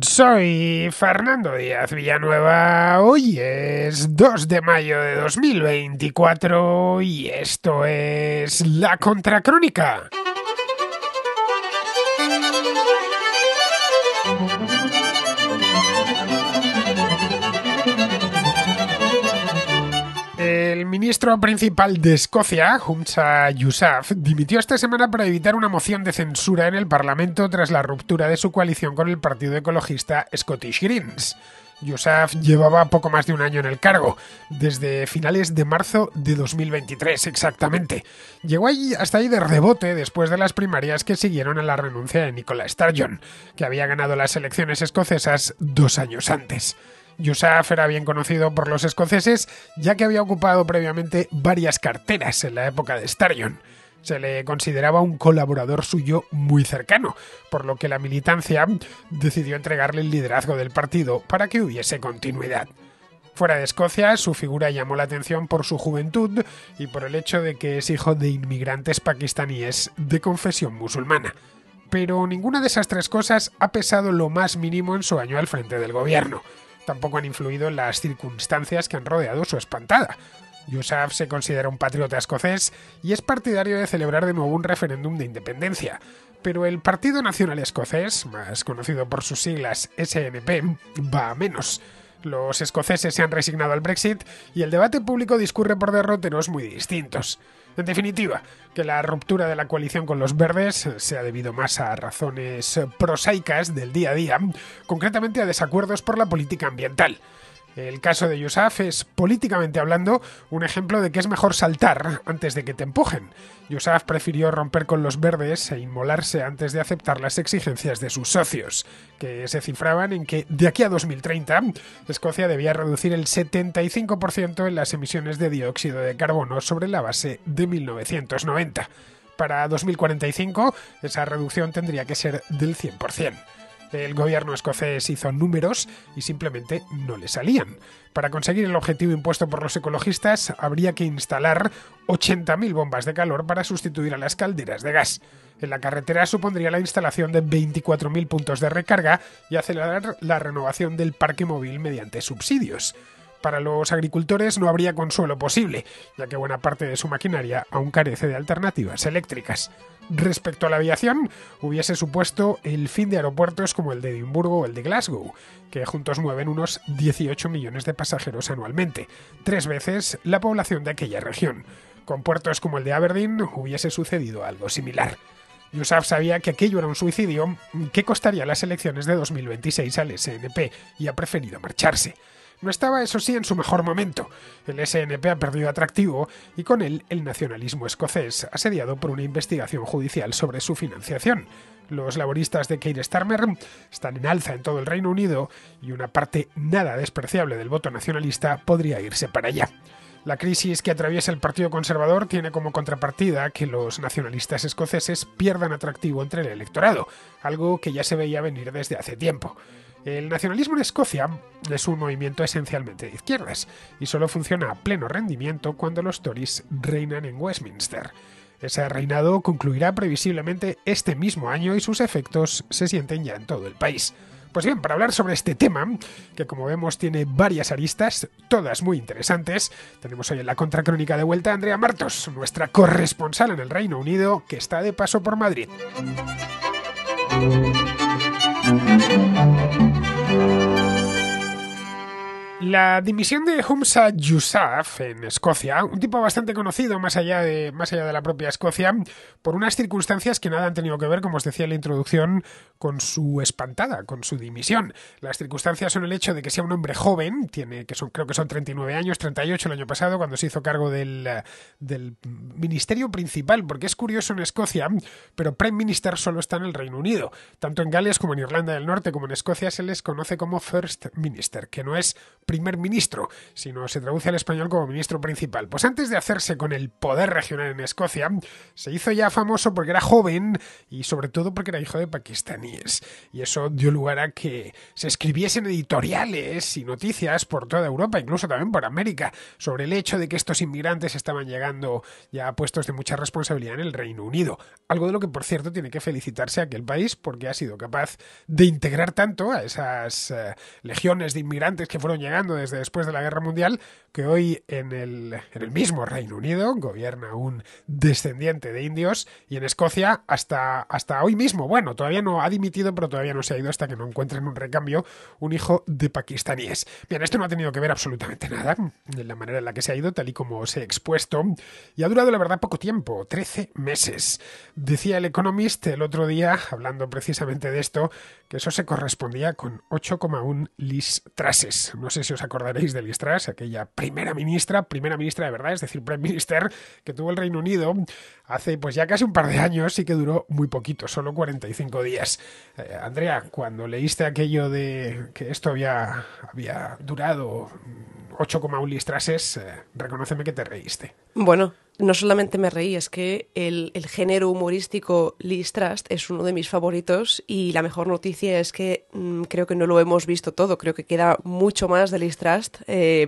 Soy Fernando Díaz Villanueva, hoy es 2 de mayo de 2024 y esto es La Contracrónica. El ministro principal de Escocia, Humza Yousaf, dimitió esta semana para evitar una moción de censura en el Parlamento tras la ruptura de su coalición con el partido ecologista Scottish Greens. Yousaf llevaba poco más de un año en el cargo, desde finales de marzo de 2023 exactamente. Llegó hasta ahí de rebote después de las primarias que siguieron a la renuncia de Nicola Sturgeon, que había ganado las elecciones escocesas 2 años antes. Yousaf era bien conocido por los escoceses, ya que había ocupado previamente varias carteras en la época de Sturgeon. Se le consideraba un colaborador suyo muy cercano, por lo que la militancia decidió entregarle el liderazgo del partido para que hubiese continuidad. Fuera de Escocia, su figura llamó la atención por su juventud y por el hecho de que es hijo de inmigrantes pakistaníes de confesión musulmana. Pero ninguna de esas tres cosas ha pesado lo más mínimo en su año al frente del gobierno. Tampoco han influido en las circunstancias que han rodeado su espantada. Yousaf se considera un patriota escocés y es partidario de celebrar de nuevo un referéndum de independencia. Pero el Partido Nacional Escocés, más conocido por sus siglas SNP, va a menos. Los escoceses se han resignado al Brexit y el debate público discurre por derroteros muy distintos. En definitiva, que la ruptura de la coalición con los verdes se ha debido más a razones prosaicas del día a día, concretamente a desacuerdos por la política ambiental. El caso de Yousaf es, políticamente hablando, un ejemplo de que es mejor saltar antes de que te empujen. Yousaf prefirió romper con los verdes e inmolarse antes de aceptar las exigencias de sus socios, que se cifraban en que de aquí a 2030 Escocia debía reducir el 75% en las emisiones de dióxido de carbono sobre la base de 1990. Para 2045 esa reducción tendría que ser del 100%. El gobierno escocés hizo números y simplemente no le salían. Para conseguir el objetivo impuesto por los ecologistas, habría que instalar 80.000 bombas de calor para sustituir a las calderas de gas. En la carretera supondría la instalación de 24.000 puntos de recarga y acelerar la renovación del parque móvil mediante subsidios. Para los agricultores no habría consuelo posible, ya que buena parte de su maquinaria aún carece de alternativas eléctricas. Respecto a la aviación, hubiese supuesto el fin de aeropuertos como el de Edimburgo o el de Glasgow, que juntos mueven unos 18 millones de pasajeros anualmente, 3 veces la población de aquella región. Con puertos como el de Aberdeen hubiese sucedido algo similar. Yousaf sabía que aquello era un suicidio que costaría las elecciones de 2026 al SNP y ha preferido marcharse. No estaba, eso sí, en su mejor momento. El SNP ha perdido atractivo y con él el nacionalismo escocés, asediado por una investigación judicial sobre su financiación. Los laboristas de Keir Starmer están en alza en todo el Reino Unido y una parte nada despreciable del voto nacionalista podría irse para allá. La crisis que atraviesa el Partido Conservador tiene como contrapartida que los nacionalistas escoceses pierdan atractivo entre el electorado, algo que ya se veía venir desde hace tiempo. El nacionalismo en Escocia es un movimiento esencialmente de izquierdas y solo funciona a pleno rendimiento cuando los Tories reinan en Westminster. Ese reinado concluirá previsiblemente este mismo año y sus efectos se sienten ya en todo el país. Pues bien, para hablar sobre este tema, que como vemos tiene varias aristas, todas muy interesantes, tenemos hoy en la Contracrónica de vuelta a Andrea Martos, nuestra corresponsal en el Reino Unido, que está de paso por Madrid. La dimisión de Humza Yousaf en Escocia, un tipo bastante conocido más allá de la propia Escocia, por unas circunstancias que nada han tenido que ver, como os decía en la introducción, con su espantada, con su dimisión. Las circunstancias son el hecho de que sea un hombre joven, creo que son 39 años, 38 el año pasado, cuando se hizo cargo del ministerio principal, porque es curioso en Escocia, pero Prime Minister solo está en el Reino Unido. Tanto en Gales como en Irlanda del Norte como en Escocia se les conoce como First Minister, que no es primer ministro, sino se traduce al español como ministro principal. Pues antes de hacerse con el poder regional en Escocia, se hizo ya famoso porque era joven y sobre todo porque era hijo de pakistaníes. Y eso dio lugar a que se escribiesen editoriales y noticias por toda Europa, incluso también por América, sobre el hecho de que estos inmigrantes estaban llegando ya a puestos de mucha responsabilidad en el Reino Unido. Algo de lo que, por cierto, tiene que felicitarse a aquel país porque ha sido capaz de integrar tanto a esas legiones de inmigrantes que fueron llegando desde después de la Guerra Mundial, que hoy en el mismo Reino Unido gobierna un descendiente de indios, y en Escocia hasta hoy mismo, bueno, todavía no ha dimitido, pero todavía no se ha ido hasta que no encuentren un recambio, un hijo de pakistaníes. Bien, esto no ha tenido que ver absolutamente nada de la manera en la que se ha ido, tal y como os he expuesto, y ha durado la verdad poco tiempo, 13 meses. Decía el Economist el otro día, hablando precisamente de esto, que eso se correspondía con 8,1 Liz Trusses. No sé si os acordaréis de Liz Truss, aquella primera ministra de verdad, es decir, Prime Minister, que tuvo el Reino Unido hace pues ya casi un par de años y que duró muy poquito, solo 45 días. Andrea, cuando leíste aquello de que esto había durado 8,1 Liz Trusses, reconóceme que te reíste. Bueno, no solamente me reí, es que el género humorístico Liz Truss es uno de mis favoritos y la mejor noticia es que creo que no lo hemos visto todo, creo que queda mucho más de Liz Truss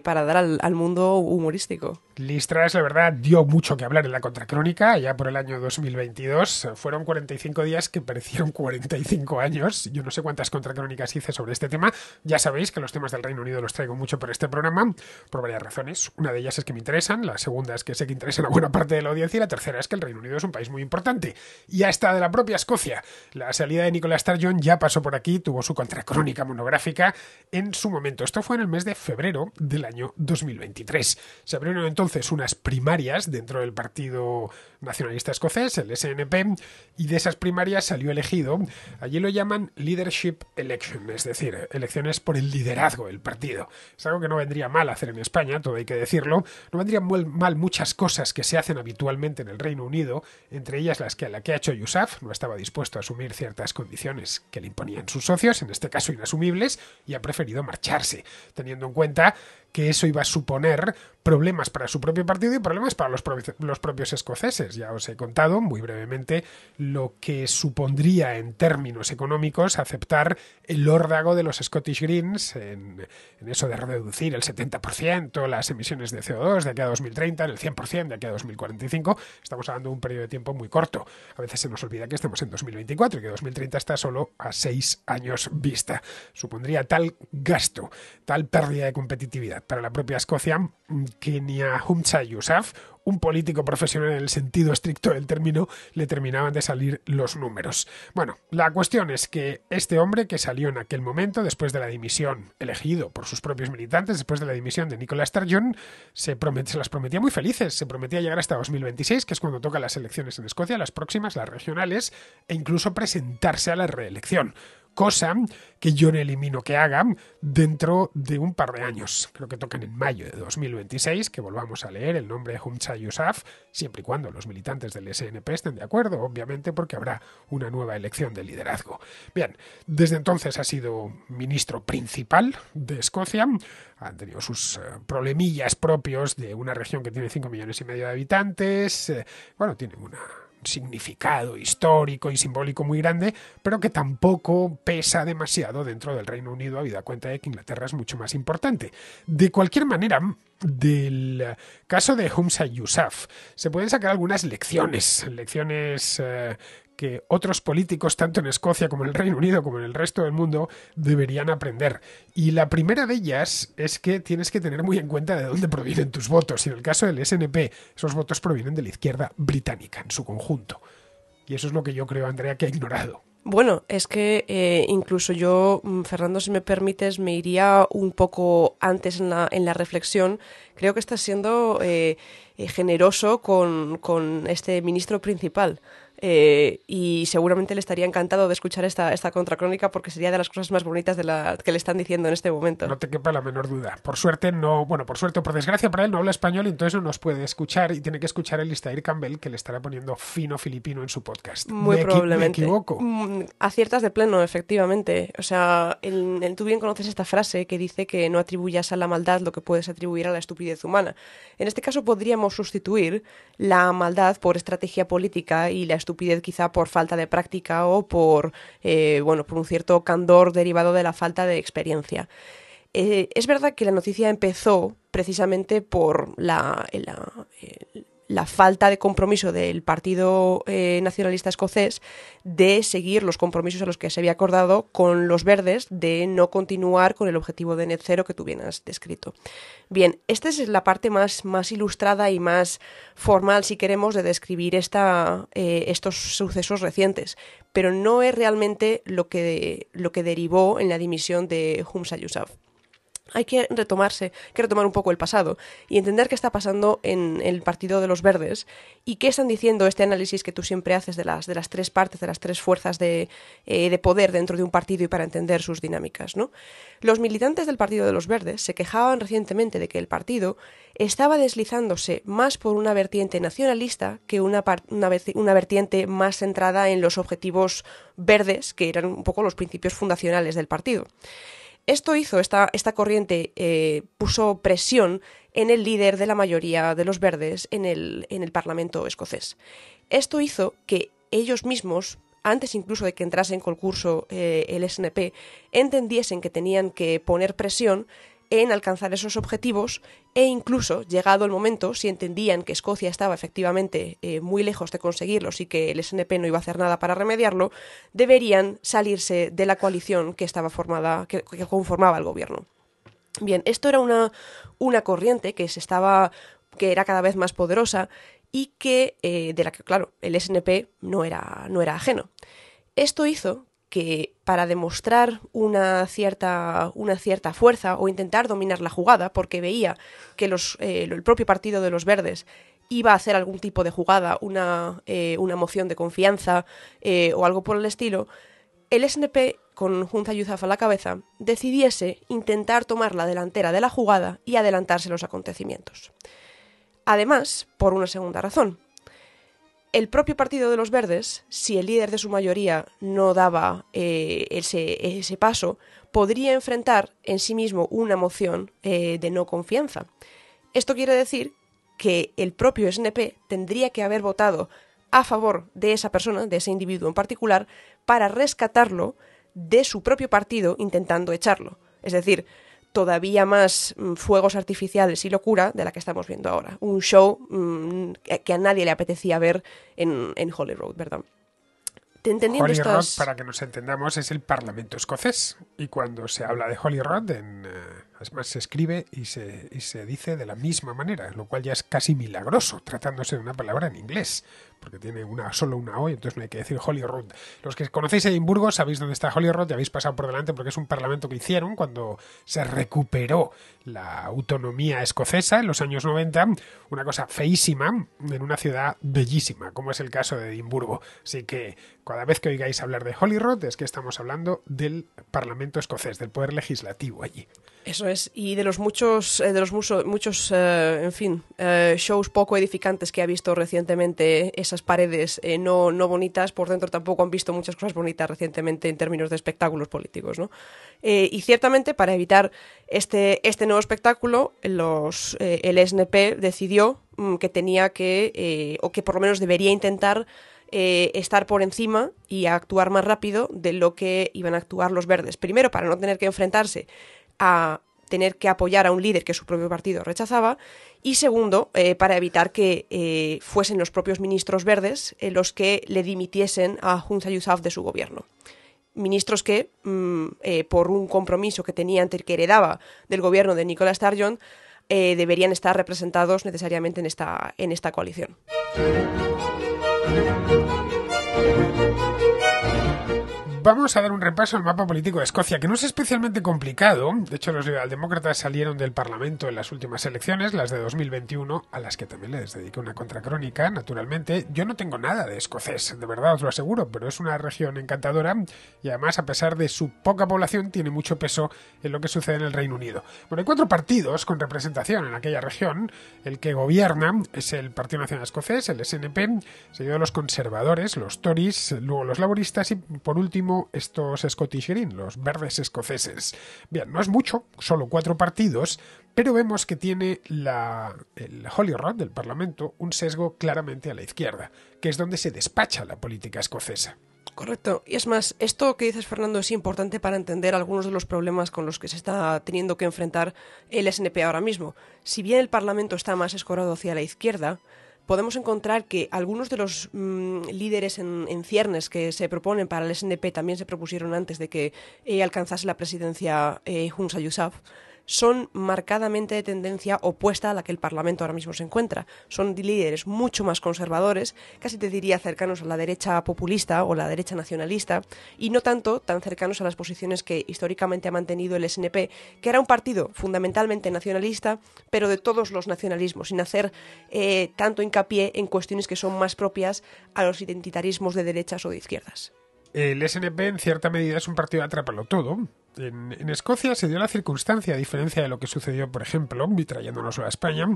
para dar al mundo humorístico. Liz Truss, la verdad, dio mucho que hablar en la contracrónica, ya por el año 2022. Fueron 45 días que parecieron 45 años. Yo no sé cuántas contracrónicas hice sobre este tema. Ya sabéis que los temas del Reino Unido los traigo mucho por este programa, por varias razones. Una de ellas es que me interesan, la segunda es que sé que interesan a buena parte de la audiencia, y la tercera es que el Reino Unido es un país muy importante. Y hasta de la propia Escocia. La salida de Nicola Sturgeon ya pasó por aquí, tuvo su contracrónica monográfica en su momento. Esto fue en el mes de febrero del año 2023. Se abrieron entonces unas primarias dentro del Partido Nacionalista Escocés, el SNP, y de esas primarias salió elegido, allí lo llaman Leadership Election, es decir, elecciones por el liderazgo del partido. Es algo que no vendría mal hacer en España, todo hay que decirlo. No vendrían mal muchas cosas que se hacen habitualmente en el Reino Unido, entre ellas la que ha hecho Yousaf. No estaba dispuesto a asumir ciertas condiciones que le imponían sus socios, en este caso inasumibles, y ha preferido marcharse, teniendo en cuenta que eso iba a suponer problemas para su propio partido y problemas para los propios escoceses. Ya os he contado muy brevemente lo que supondría en términos económicos aceptar el órdago de los Scottish Greens en eso de reducir el 70% las emisiones de CO2 de aquí a 2030, en el 100% de aquí a 2045. Estamos hablando de un periodo de tiempo muy corto. A veces se nos olvida que estamos en 2024 y que 2030 está solo a 6 años vista. Supondría tal gasto, tal pérdida de competitividad para la propia Escocia que ni a Humza Yousaf, un político profesional en el sentido estricto del término, le terminaban de salir los números. Bueno, la cuestión es que este hombre que salió en aquel momento, después de la dimisión, elegido por sus propios militantes, después de la dimisión de Nicola Sturgeon, se las prometía muy felices, se prometía llegar hasta 2026, que es cuando tocan las elecciones en Escocia, las próximas, las regionales, e incluso presentarse a la reelección. Cosa que yo no elimino que hagan dentro de un par de años. Creo que tocan en mayo de 2026, que volvamos a leer el nombre de Humza Yousaf, siempre y cuando los militantes del SNP estén de acuerdo, obviamente, porque habrá una nueva elección de liderazgo. Bien, desde entonces ha sido ministro principal de Escocia, han tenido sus problemillas propios de una región que tiene 5,5 millones de habitantes, tiene un significado histórico y simbólico muy grande, pero que tampoco pesa demasiado dentro del Reino Unido, habida cuenta de que Inglaterra es mucho más importante. De cualquier manera, del caso de Humza Yousaf se pueden sacar algunas lecciones que otros políticos, tanto en Escocia como en el Reino Unido, como en el resto del mundo, deberían aprender. Y la primera de ellas es que tienes que tener muy en cuenta de dónde provienen tus votos. Y en el caso del SNP, esos votos provienen de la izquierda británica en su conjunto. Y eso es lo que yo creo, Andrea, que ha ignorado. Bueno, es que incluso yo, Fernando, si me permites, me iría un poco antes en la reflexión. Creo que estás siendo generoso con este ministro principal. y seguramente le estaría encantado de escuchar esta contracrónica porque sería de las cosas más bonitas que le están diciendo en este momento. No te quepa la menor duda. Por suerte por suerte o por desgracia para él no habla español y entonces no nos puede escuchar y tiene que escuchar el Listair Campbell, que le estará poniendo fino filipino en su podcast. Muy probablemente. ¿Me equivoco? Aciertas de pleno, efectivamente. O sea, tú bien conoces esta frase que dice que no atribuyas a la maldad lo que puedes atribuir a la estupidez humana. En este caso podríamos sustituir la maldad por estrategia política y la estupidez quizá por falta de práctica o por un cierto candor derivado de la falta de experiencia. Es verdad que la noticia empezó precisamente por la falta de compromiso del Partido Nacionalista Escocés de seguir los compromisos a los que se había acordado con los verdes de no continuar con el objetivo de net cero que tú bien has descrito. Bien, esta es la parte más ilustrada y más formal, si queremos, de describir estos sucesos recientes, pero no es realmente lo que derivó en la dimisión de Humza Yousaf. Hay que retomar un poco el pasado y entender qué está pasando en el Partido de los Verdes y qué están diciendo este análisis que tú siempre haces de las tres partes, de las tres fuerzas de poder dentro de un partido y para entender sus dinámicas, ¿no? Los militantes del Partido de los Verdes se quejaban recientemente de que el partido estaba deslizándose más por una vertiente nacionalista que una vertiente más centrada en los objetivos verdes, que eran un poco los principios fundacionales del partido. Esto hizo, esta corriente puso presión en el líder de la mayoría de los verdes en el Parlamento escocés. Esto hizo que ellos mismos, antes incluso de que entrase en concurso el SNP, entendiesen que tenían que poner presión en alcanzar esos objetivos e incluso, llegado el momento, si entendían que Escocia estaba efectivamente muy lejos de conseguirlos y que el SNP no iba a hacer nada para remediarlo, deberían salirse de la coalición que conformaba el gobierno. Bien, esto era una corriente que era cada vez más poderosa y de la que, claro, el SNP no era ajeno. Esto hizo que para demostrar una cierta fuerza o intentar dominar la jugada, porque veía que el propio Partido de los Verdes iba a hacer algún tipo de jugada, una moción de confianza o algo por el estilo, el SNP, con Humza Yousaf a la cabeza, decidiese intentar tomar la delantera de la jugada y adelantarse los acontecimientos. Además, por una segunda razón. El propio Partido de los Verdes, si el líder de su mayoría no daba ese paso, podría enfrentar en sí mismo una moción de no confianza. Esto quiere decir que el propio SNP tendría que haber votado a favor de esa persona, de ese individuo en particular, para rescatarlo de su propio partido intentando echarlo. Es decir, todavía más fuegos artificiales y locura de la que estamos viendo ahora. Un show que a nadie le apetecía ver en Holyrood, ¿verdad? Holyrood, para que nos entendamos, es el Parlamento escocés. Y cuando se habla de Holyrood, además se escribe y se dice de la misma manera, lo cual ya es casi milagroso, tratándose de una palabra en inglés, porque tiene solo una O y entonces no hay que decir Holyrood. Los que conocéis Edimburgo sabéis dónde está Holyrood, ya habéis pasado por delante porque es un parlamento que hicieron cuando se recuperó la autonomía escocesa en los años 90, una cosa feísima en una ciudad bellísima, como es el caso de Edimburgo. Así que cada vez que oigáis hablar de Holyrood es que estamos hablando del Parlamento escocés, del poder legislativo allí. Eso es, y de los muchos shows poco edificantes que ha visto recientemente, esas paredes no bonitas, por dentro tampoco han visto muchas cosas bonitas recientemente en términos de espectáculos políticos, ¿no? Y ciertamente, para evitar este nuevo espectáculo, el SNP decidió que tenía o que por lo menos debería intentar estar por encima y actuar más rápido de lo que iban a actuar los verdes. Primero, para no tener que enfrentarse a tener que apoyar a un líder que su propio partido rechazaba, y segundo, para evitar que fuesen los propios ministros verdes los que le dimitiesen a Humza Yousaf de su gobierno. Ministros que, por un compromiso que heredaba del gobierno de Nicola Sturgeon, deberían estar representados necesariamente en esta coalición. Vamos a dar un repaso al mapa político de Escocia, que no es especialmente complicado. De hecho, los liberaldemócratas salieron del Parlamento en las últimas elecciones, las de 2021, a las que también les dediqué una contracrónica, naturalmente. Yo no tengo nada de escocés, de verdad os lo aseguro, pero es una región encantadora y además, a pesar de su poca población, tiene mucho peso en lo que sucede en el Reino Unido. Bueno, hay 4 partidos con representación en aquella región. El que gobierna es el Partido Nacional Escocés, el SNP, seguido de los conservadores, los Tories, luego los laboristas y, por último, estos Scottish Green, los verdes escoceses. Bien, no es mucho, solo 4 partidos, pero vemos que tiene el Holyrood del Parlamento un sesgo claramente a la izquierda, que es donde se despacha la política escocesa. Correcto. Y es más, esto que dices, Fernando, es importante para entender algunos de los problemas con los que se está teniendo que enfrentar el SNP ahora mismo. Si bien el Parlamento está más escorado hacia la izquierda, podemos encontrar que algunos de los líderes en ciernes que se proponen para el SNP también se propusieron antes de que alcanzase la presidencia Humza Yousaf. Son marcadamente de tendencia opuesta a la que el Parlamento ahora mismo se encuentra. Son líderes mucho más conservadores, casi te diría cercanos a la derecha populista o la derecha nacionalista, y no tanto tan cercanos a las posiciones que históricamente ha mantenido el SNP, que era un partido fundamentalmente nacionalista, pero de todos los nacionalismos, sin hacer tanto hincapié en cuestiones que son más propias a los identitarismos de derechas o de izquierdas. El SNP en cierta medida es un partido de atrápalo todo. En Escocia se dio la circunstancia, a diferencia de lo que sucedió, por ejemplo, y trayéndonoslo a España,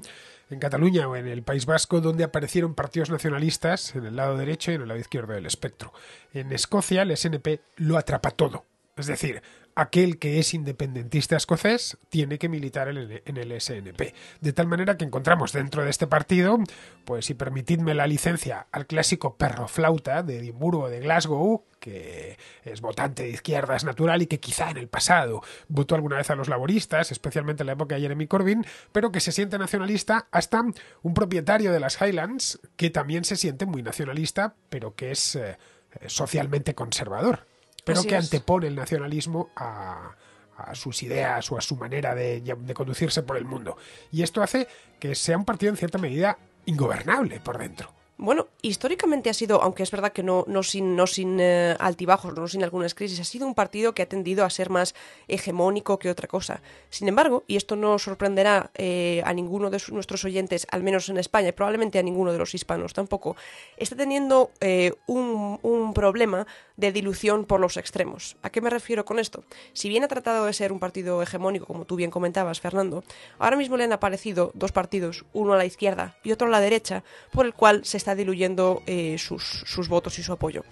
en Cataluña o en el País Vasco, donde aparecieron partidos nacionalistas en el lado derecho y en el lado izquierdo del espectro. En Escocia el SNP lo atrapa todo. Es decir, aquel que es independentista escocés tiene que militar en el SNP. De tal manera que encontramos dentro de este partido, pues si permitidme la licencia, al clásico perroflauta de Edimburgo o de Glasgow, que es votante de izquierdas natural y que quizá en el pasado votó alguna vez a los laboristas, especialmente en la época de Jeremy Corbyn, pero que se siente nacionalista, hasta un propietario de las Highlands que también se siente muy nacionalista, pero que es socialmente conservador, pero que antepone el nacionalismo a sus ideas o a su manera de conducirse por el mundo. Y esto hace que sea un partido en cierta medida ingobernable por dentro. Bueno, históricamente ha sido, aunque es verdad que no sin altibajos, no sin algunas crisis, ha sido un partido que ha tendido a ser más hegemónico que otra cosa. Sin embargo, y esto no sorprenderá a ninguno de nuestros oyentes, al menos en España, y probablemente a ninguno de los hispanos tampoco, está teniendo un problema de dilución por los extremos. ¿A qué me refiero con esto? Si bien ha tratado de ser un partido hegemónico, como tú bien comentabas, Fernando, ahora mismo le han aparecido 2 partidos, uno a la izquierda y otro a la derecha, por el cual se está diluyendo sus votos y su apoyo.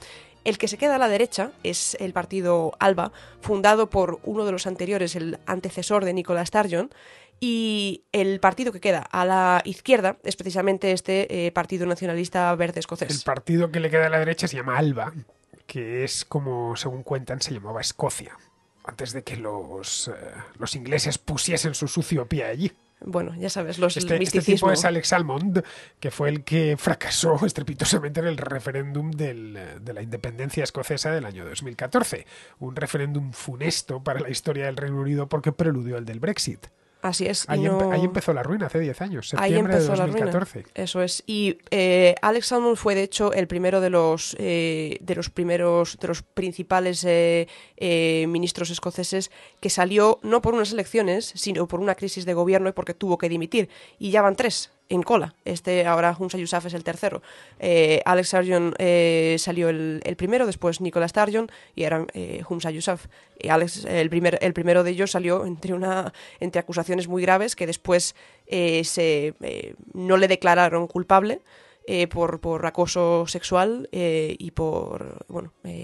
El que se queda a la derecha es el partido ALBA, fundado por uno de los anteriores, el antecesor de Nicola Sturgeon, y el partido que queda a la izquierda es precisamente este Partido Nacionalista Verde Escocés. El partido que le queda a la derecha se llama ALBA, que es como, según cuentan, se llamaba Escocia, antes de que los ingleses pusiesen su sucio pie allí. Bueno, ya sabes, el misticismo. Este tipo es Alex Salmond, que fue el que fracasó estrepitosamente en el referéndum de la independencia escocesa del año 2014. Un referéndum funesto para la historia del Reino Unido porque preludió el del Brexit. Así es. Ahí empezó la ruina hace 10 años, septiembre ahí empezó de 2014. Eso es. Y Alex Salmond fue, de hecho, el primero de los principales ministros escoceses que salió no por unas elecciones, sino por una crisis de gobierno y porque tuvo que dimitir. Y ya van 3 en cola. Ahora Humza Yousaf es el tercero. Alex Sturgeon salió el primero, después Nicola Sturgeon y ahora Humza Yousaf. El primero de ellos salió entre acusaciones muy graves que después no le declararon culpable por acoso sexual y por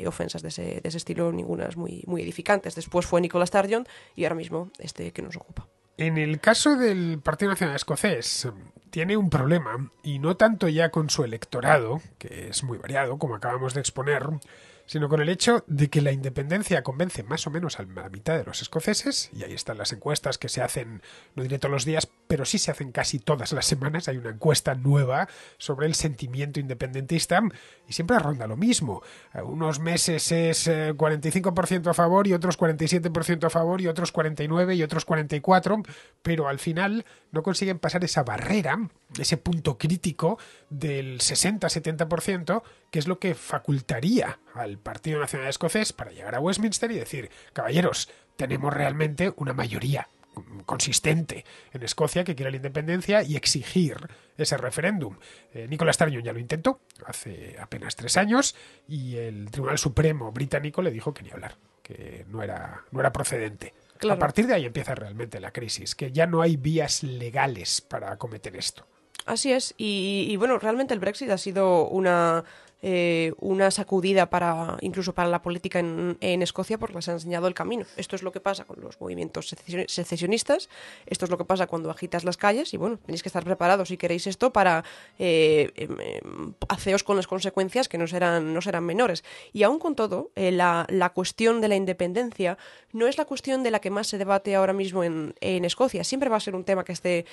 ofensas de ese estilo, ningunas muy edificantes. Después fue Nicola Sturgeon y ahora mismo que nos ocupa. En el caso del Partido Nacional Escocés tiene un problema, y no tanto ya con su electorado, que es muy variado, como acabamos de exponer, sino con el hecho de que la independencia convence más o menos a la mitad de los escoceses, y ahí están las encuestas que se hacen, no diré todos los días, pero sí se hacen casi todas las semanas. Hay una encuesta nueva sobre el sentimiento independentista y siempre ronda lo mismo. Unos meses es 45% a favor y otros 47% a favor y otros 49% y otros 44%, pero al final no consiguen pasar esa barrera, ese punto crítico del 60-70%, que es lo que facultaría al al Partido Nacional Escocés para llegar a Westminster y decir, caballeros, tenemos realmente una mayoría consistente en Escocia que quiere la independencia y exigir ese referéndum. Nicola Sturgeon ya lo intentó hace apenas 3 años y el Tribunal Supremo británico le dijo que ni hablar, que no era procedente. Claro. A partir de ahí empieza realmente la crisis, que ya no hay vías legales para acometer esto. Así es, y bueno, realmente el Brexit ha sido una sacudida incluso para la política en Escocia, porque les ha enseñado el camino. Esto es lo que pasa con los movimientos secesionistas, esto es lo que pasa cuando agitas las calles, y bueno, tenéis que estar preparados si queréis esto para haceos con las consecuencias que no serán menores. Y aún con todo, la cuestión de la independencia no es la cuestión de la que más se debate ahora mismo en Escocia. Siempre va a ser un tema que esté,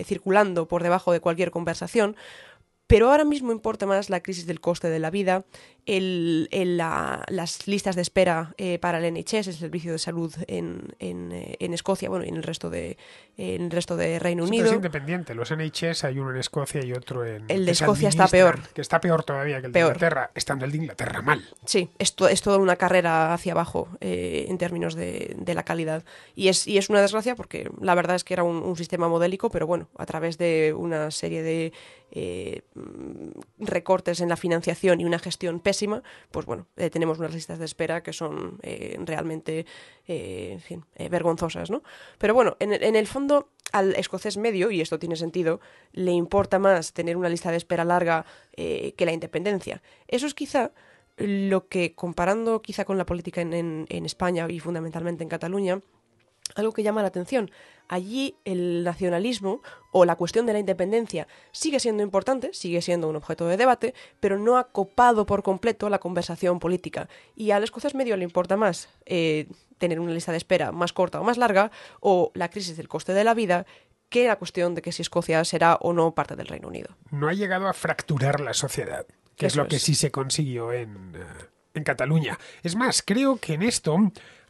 circulando por debajo de cualquier conversación. Pero ahora mismo importa más la crisis del coste de la vida, las listas de espera para el NHS, el servicio de salud en Escocia, bueno, y en el resto de Reino Unido. Es independiente. Los NHS hay uno en Escocia y otro en... El de Escocia está peor. Que está peor todavía que el de Inglaterra, estando el de Inglaterra mal. Sí, es toda una carrera hacia abajo en términos de la calidad. Y es una desgracia porque la verdad es que era un sistema modélico, pero bueno, a través de una serie de recortes en la financiación y una gestión pésima, pues bueno, tenemos unas listas de espera que son realmente vergonzosas, ¿no? Pero bueno, en el fondo al escocés medio, y esto tiene sentido, le importa más tener una lista de espera larga que la independencia. Eso es quizá lo que, comparando quizá con la política en España y fundamentalmente en Cataluña, algo que llama la atención. Allí el nacionalismo o la cuestión de la independencia sigue siendo importante, sigue siendo un objeto de debate, pero no ha copado por completo la conversación política. Y al escocés medio le importa más tener una lista de espera más corta o más larga, o la crisis del coste de la vida, que la cuestión de que si Escocia será o no parte del Reino Unido. No ha llegado a fracturar la sociedad, que es lo que sí se consiguió en Cataluña. Es más, creo que en esto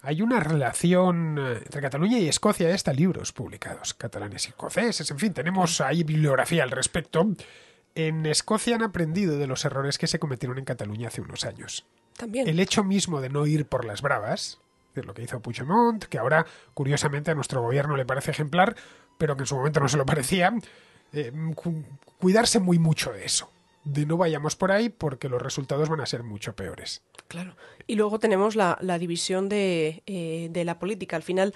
hay una relación entre Cataluña y Escocia. Está libros publicados, catalanes y escoceses, en fin, tenemos ahí bibliografía al respecto. En Escocia han aprendido de los errores que se cometieron en Cataluña hace unos años. También. El hecho mismo de no ir por las bravas, es lo que hizo Puigdemont, que ahora, curiosamente, a nuestro gobierno le parece ejemplar, pero que en su momento no se lo parecía, cuidarse muy mucho de eso. De no vayamos por ahí porque los resultados van a ser mucho peores. Claro. Y luego tenemos la división de la política. Al final,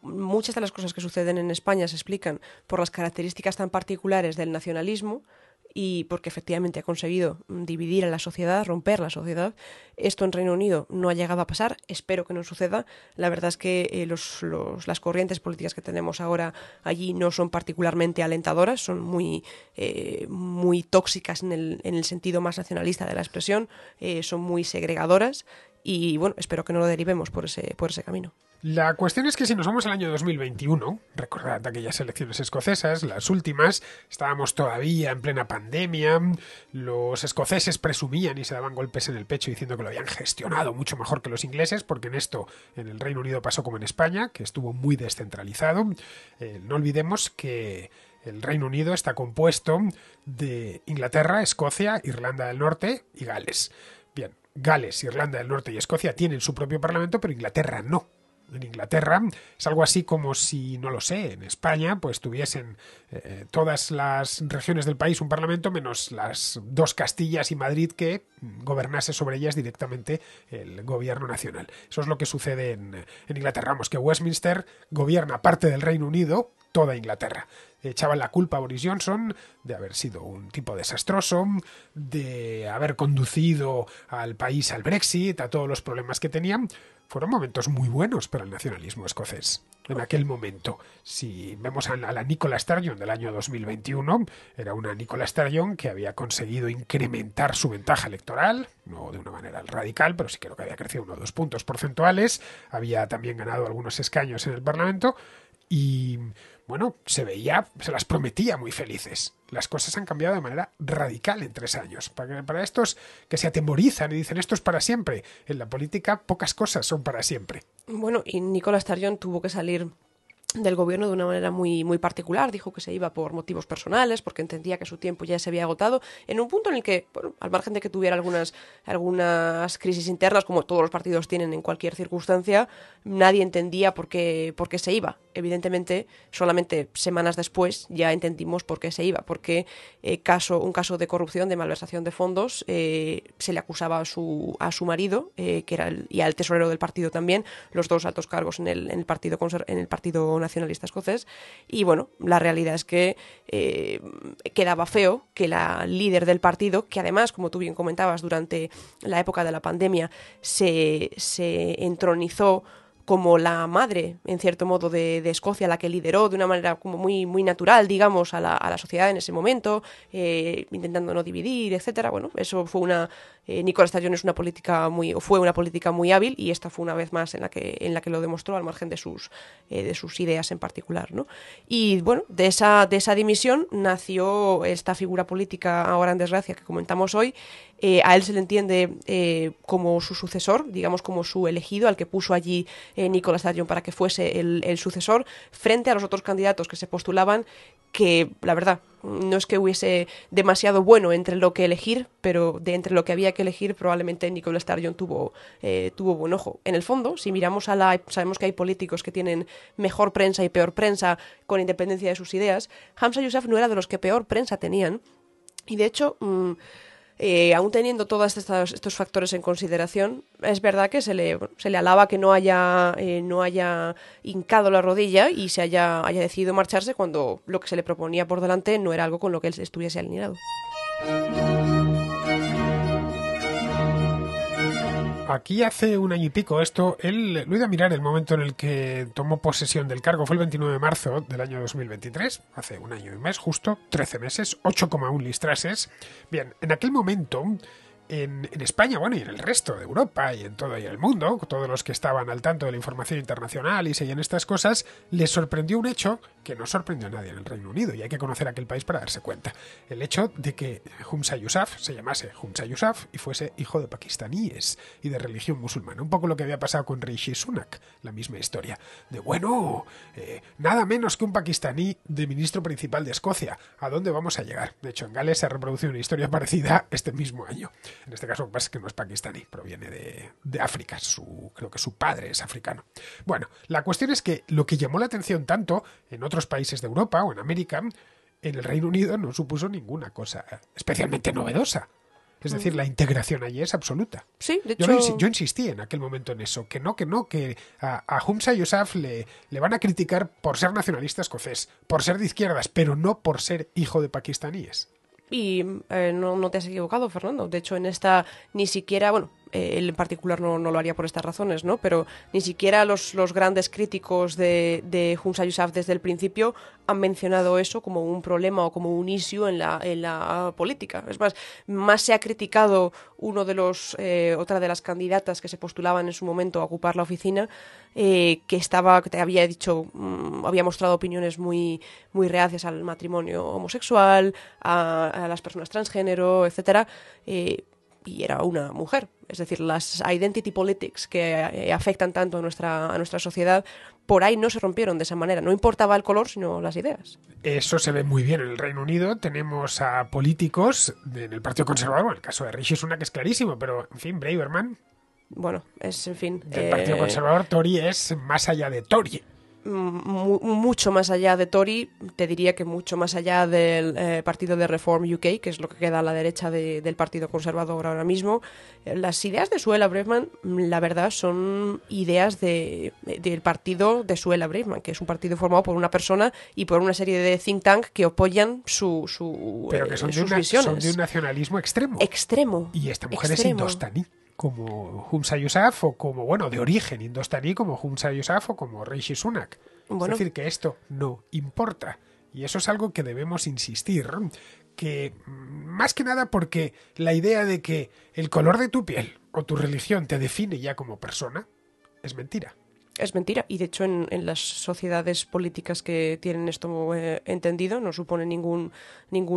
muchas de las cosas que suceden en España se explican por las características tan particulares del nacionalismo y porque efectivamente ha conseguido dividir a la sociedad, romper la sociedad. Esto en Reino Unido no ha llegado a pasar, espero que no suceda. La verdad es que las corrientes políticas que tenemos ahora allí no son particularmente alentadoras, son muy tóxicas en el sentido más nacionalista de la expresión, son muy segregadoras y bueno, espero que no lo derivemos por ese camino. La cuestión es que si nos vamos al año 2021, recordad aquellas elecciones escocesas, las últimas, estábamos todavía en plena pandemia, los escoceses presumían y se daban golpes en el pecho diciendo que lo habían gestionado mucho mejor que los ingleses, porque en esto en el Reino Unido pasó como en España, que estuvo muy descentralizado. No olvidemos que el Reino Unido está compuesto de Inglaterra, Escocia, Irlanda del Norte y Gales. Bien, Gales, Irlanda del Norte y Escocia tienen su propio parlamento, pero Inglaterra no. En Inglaterra es algo así como si, no lo sé, en España pues tuviesen todas las regiones del país un parlamento menos las 2 Castillas y Madrid que gobernase sobre ellas directamente el gobierno nacional. Eso es lo que sucede en Inglaterra. Vamos, que Westminster gobierna parte del Reino Unido, toda Inglaterra. Echaban la culpa a Boris Johnson de haber sido un tipo desastroso, de haber conducido al país al Brexit, a todos los problemas que tenían. Fueron momentos muy buenos para el nacionalismo escocés. En aquel momento, si vemos a la Nicola Sturgeon del año 2021, era una Nicola Sturgeon que había conseguido incrementar su ventaja electoral, no de una manera radical, pero sí creo que había crecido 1 o 2 puntos porcentuales, había también ganado algunos escaños en el Parlamento y, bueno, se las prometía muy felices. Las cosas han cambiado de manera radical en 3 años. Para estos que se atemorizan y dicen esto es para siempre, en la política pocas cosas son para siempre. Bueno, y Nicola Sturgeon tuvo que salir del gobierno de una manera muy particular. Dijo que se iba por motivos personales, porque entendía que su tiempo ya se había agotado, en un punto en el que, bueno, al margen de que tuviera algunas crisis internas, como todos los partidos tienen en cualquier circunstancia, nadie entendía por qué se iba. Evidentemente, solamente semanas después ya entendimos por qué se iba, porque un caso de corrupción, de malversación de fondos, se le acusaba a su marido, que era y al tesorero del partido también, los dos altos cargos en el partido nacionalista escocés. Y bueno, la realidad es que quedaba feo que la líder del partido, que además, como tú bien comentabas, durante la época de la pandemia se entronizó como la madre, en cierto modo, de Escocia, la que lideró de una manera como muy natural, digamos, a la sociedad en ese momento, intentando no dividir, etcétera. Bueno, eso fue Nicola Sturgeon fue una política muy hábil, y esta fue una vez más en la que lo demostró, al margen de sus ideas en particular, ¿no? Y bueno, de esa dimisión nació esta figura política, ahora en desgracia, que comentamos hoy. A él se le entiende como su sucesor, digamos, como su elegido, al que puso allí Nicola Sturgeon para que fuese el sucesor, frente a los otros candidatos que se postulaban, que la verdad no es que hubiese demasiado bueno entre lo que elegir, pero entre lo que había que elegir, probablemente Nicola Sturgeon tuvo buen ojo. En el fondo, si miramos sabemos que hay políticos que tienen mejor prensa y peor prensa con independencia de sus ideas. Humza Yousaf no era de los que peor prensa tenían, y de hecho, aún teniendo todos estos factores en consideración, es verdad que se le alaba que no haya hincado la rodilla y se haya decidido marcharse, cuando lo que se le proponía por delante no era algo con lo que él estuviese alineado. Aquí hace un año y pico él lo he ido a mirar el momento en el que tomó posesión del cargo, fue el 29 de marzo del año 2023, hace un año y un mes, justo, 13 meses, 8,1 listrases. Bien, en aquel momento, en España, bueno, y en el resto de Europa y en todo el mundo, todos los que estaban al tanto de la información internacional y seguían estas cosas, les sorprendió un hecho que no sorprendió a nadie en el Reino Unido, y hay que conocer aquel país para darse cuenta. El hecho de que Humza Yousaf se llamase Humza Yousaf y fuese hijo de pakistaníes y de religión musulmana. Un poco lo que había pasado con Rishi Sunak, la misma historia. De nada menos que un pakistaní de ministro principal de Escocia. ¿A dónde vamos a llegar? De hecho, en Gales se ha reproducido una historia parecida este mismo año. En este caso, lo que pasa es que no es pakistaní, proviene de África. Creo que su padre es africano. Bueno, la cuestión es que lo que llamó la atención tanto en otros países de Europa o en América, en el Reino Unido no supuso ninguna cosa especialmente novedosa. Es decir, la integración allí es absoluta. Sí, de hecho... Yo insistí en aquel momento en eso, que a Humza Yousaf le van a criticar por ser nacionalista escocés, por ser de izquierdas, pero no por ser hijo de pakistaníes. Y no te has equivocado, Fernando. De hecho, en esta ni siquiera, bueno, él en particular no lo haría por estas razones, ¿no? Pero ni siquiera los grandes críticos de Humza Yousaf desde el principio han mencionado eso como un problema o como un issue en la política. Es más se ha criticado otra de las candidatas que se postulaban en su momento a ocupar la oficina, que te había dicho, había mostrado opiniones muy reacias al matrimonio homosexual, a las personas transgénero, etcétera, y era una mujer. Es decir, las identity politics que afectan tanto a nuestra sociedad, por ahí no se rompieron de esa manera. No importaba el color, sino las ideas. Eso se ve muy bien en el Reino Unido. Tenemos a políticos en el Partido Conservador, bueno, el caso de Rishi Sunak es clarísimo, pero, en fin, Braverman... Bueno, es, en fin... El Partido Conservador, Tory, es más allá de Tory. Mucho más allá de Tory, te diría que mucho más allá del partido de Reform UK, que es lo que queda a la derecha del Partido Conservador ahora mismo. Las ideas de Suella Braverman, la verdad, son ideas del partido de Suella Braverman, que es un partido formado por una persona y por una serie de think tank que apoyan pero que son sus visiones. Son de un nacionalismo extremo. Extremo. Y esta mujer es indostaní, como Humza Yousaf, o como, bueno, de origen indostaní, como Humza Yousaf o como Rishi Sunak. Bueno. Es decir, que esto no importa. Y eso es algo que debemos insistir, que más que nada porque la idea de que el color de tu piel o tu religión te define ya como persona es mentira. Es mentira. Y de hecho en las sociedades políticas que tienen esto entendido no supone ningún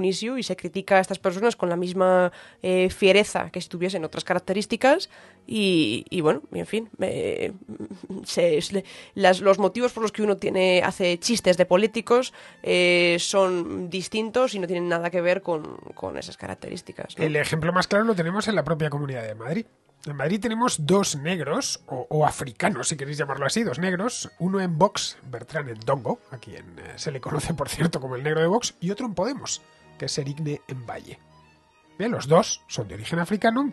issue y se critica a estas personas con la misma fiereza que si tuviesen otras características y bueno, en fin, los motivos por los que uno hace chistes de políticos son distintos y no tienen nada que ver con esas características, ¿no? El ejemplo más claro lo tenemos en la propia Comunidad de Madrid. En Madrid tenemos dos negros, o africanos, si queréis llamarlo así, dos negros, uno en Vox, Bertrán Endongo, a quien se le conoce, por cierto, como el negro de Vox, y otro en Podemos, que es Erigne Mbaye. Bien, los dos son de origen africano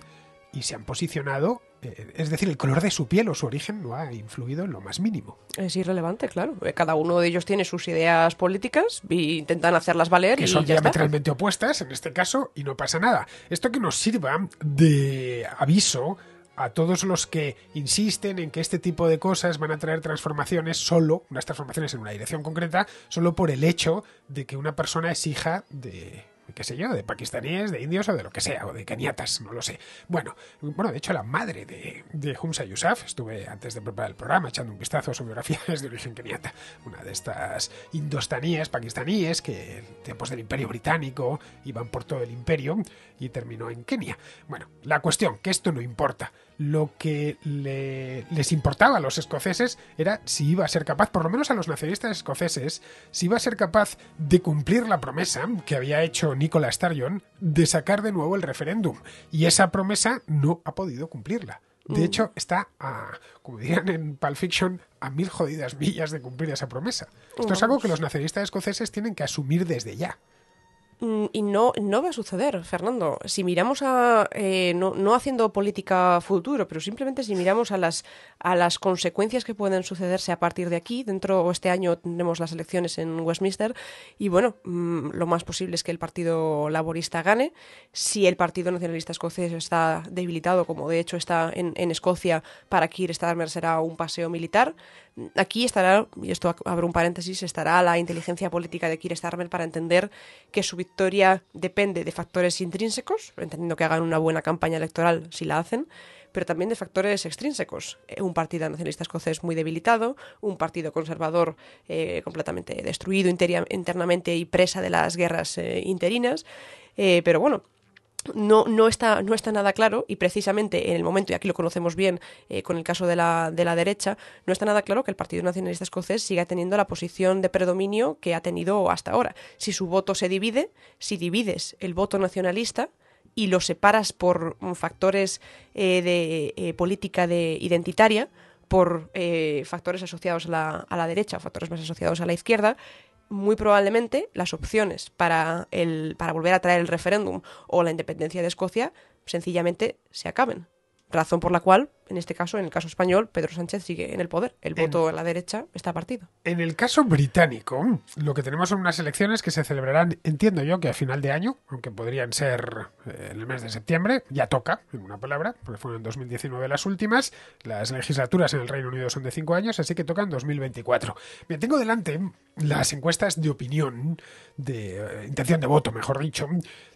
y se han posicionado, es decir, el color de su piel o su origen no ha influido en lo más mínimo. Es irrelevante, claro. Cada uno de ellos tiene sus ideas políticas e intentan hacerlas valer. Que y son ya diametralmente está. opuestas, en este caso, y no pasa nada. Esto que nos sirva de aviso a todos los que insisten en que este tipo de cosas van a traer transformaciones unas transformaciones en una dirección concreta, solo por el hecho de que una persona es hija de, qué sé yo, de pakistaníes, de indios o de lo que sea, o de keniatas, no lo sé. Bueno, de hecho la madre de Humza Yousaf, estuve antes de preparar el programa echando un vistazo a su biografía, es de origen keniata, una de estas indostaníes, pakistaníes, que en tiempos del Imperio Británico iban por todo el imperio y terminó en Kenia. Bueno, la cuestión, que esto no importa. Lo que les importaba a los escoceses era si iba a ser capaz, por lo menos a los nacionalistas escoceses, si iba a ser capaz de cumplir la promesa que había hecho Nicola Sturgeon de sacar de nuevo el referéndum. Y esa promesa no ha podido cumplirla. De hecho, está, como dirían en Pulp Fiction, a 1000 jodidas millas de cumplir esa promesa. Esto es algo que los nacionalistas escoceses tienen que asumir desde ya. Y no va a suceder, Fernando. Si miramos no haciendo política futuro, pero simplemente si miramos a las consecuencias que pueden sucederse a partir de aquí, este año tendremos las elecciones en Westminster, y bueno, lo más posible es que el Partido Laborista gane. Si el Partido Nacionalista Escocés está debilitado, como de hecho está en Escocia, para Keir Starmer será un paseo militar. Aquí estará, y esto abro un paréntesis, estará la inteligencia política de Keir Starmer para entender que su victoria depende de factores intrínsecos, entendiendo que hagan una buena campaña electoral si la hacen, pero también de factores extrínsecos. Un partido nacionalista escocés muy debilitado, un partido conservador completamente destruido internamente y presa de las guerras interinas, pero bueno, no está nada claro, y precisamente en el momento, y aquí lo conocemos bien con el caso de la derecha, no está nada claro que el Partido Nacionalista Escocés siga teniendo la posición de predominio que ha tenido hasta ahora. Si su voto se divide, si divides el voto nacionalista y lo separas por factores de política identitaria, por factores asociados a la derecha o factores más asociados a la izquierda, muy probablemente las opciones para volver a traer el referéndum o la independencia de Escocia sencillamente se acaben. Razón por la cual, en este caso, en el caso español, Pedro Sánchez sigue en el poder. El voto a la derecha está partido. En el caso británico, lo que tenemos son unas elecciones que se celebrarán, entiendo yo, que a final de año, aunque podrían ser en el mes de septiembre, ya toca, en una palabra, porque fueron en 2019 las últimas. Las legislaturas en el Reino Unido son de 5 años, así que tocan 2024. Bien, tengo delante las encuestas de opinión, de intención de voto, mejor dicho,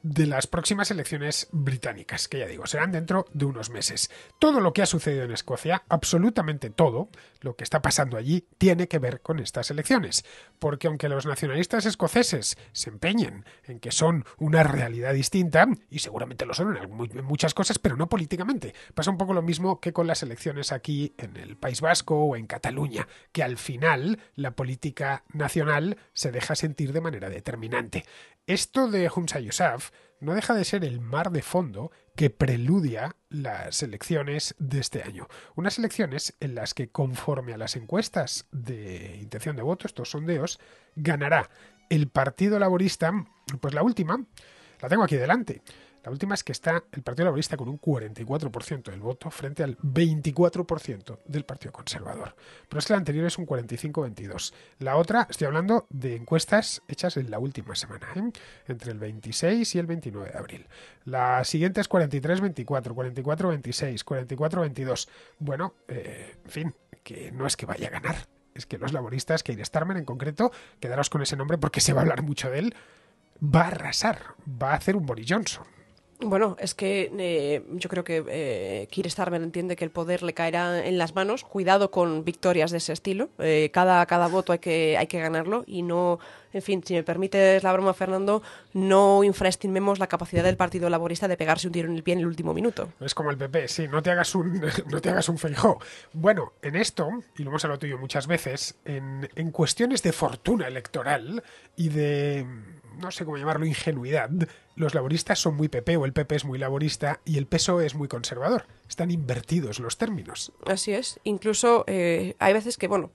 de las próximas elecciones británicas, que ya digo, serán dentro de unos meses. Todo lo que ha sucedido en Escocia, absolutamente todo lo que está pasando allí, tiene que ver con estas elecciones. Porque aunque los nacionalistas escoceses se empeñen en que son una realidad distinta, y seguramente lo son en muchas cosas, pero no políticamente, pasa un poco lo mismo que con las elecciones aquí en el País Vasco o en Cataluña, que al final la política nacional se deja sentir de manera determinante. Esto de Humza Yousaf no deja de ser el mar de fondo que preludia las elecciones de este año. Unas elecciones en las que, conforme a las encuestas de intención de voto, estos sondeos, ganará el Partido Laborista. Pues la última, la tengo aquí delante. La última es que está el Partido Laborista con un 44% del voto frente al 24% del Partido Conservador. Pero es que la anterior es un 45-22. La otra, estoy hablando de encuestas hechas en la última semana, entre el 26 y el 29 de abril. La siguiente es 43-24, 44-26, 44-22. Bueno, en fin, que no es que vaya a ganar. Es que los laboristas, Keir Starmer en concreto, quedaros con ese nombre porque se va a hablar mucho de él, va a arrasar, va a hacer un Boris Johnson. Bueno, es que yo creo que Keir Starmer entiende que el poder le caerá en las manos. Cuidado con victorias de ese estilo. Cada voto hay que ganarlo y no, en fin, si me permites la broma, Fernando, no infraestimemos la capacidad del Partido Laborista de pegarse un tiro en el pie en el último minuto. Es como el PP, sí, no te hagas un, no te hagas un Feijóo. Bueno, en esto, y lo hemos hablado tú y yo muchas veces, en cuestiones de fortuna electoral y de, no sé cómo llamarlo, ingenuidad, los laboristas son muy PP o el PP es muy laborista y el PSOE es muy conservador. Están invertidos los términos. Así es. Incluso hay veces que, bueno,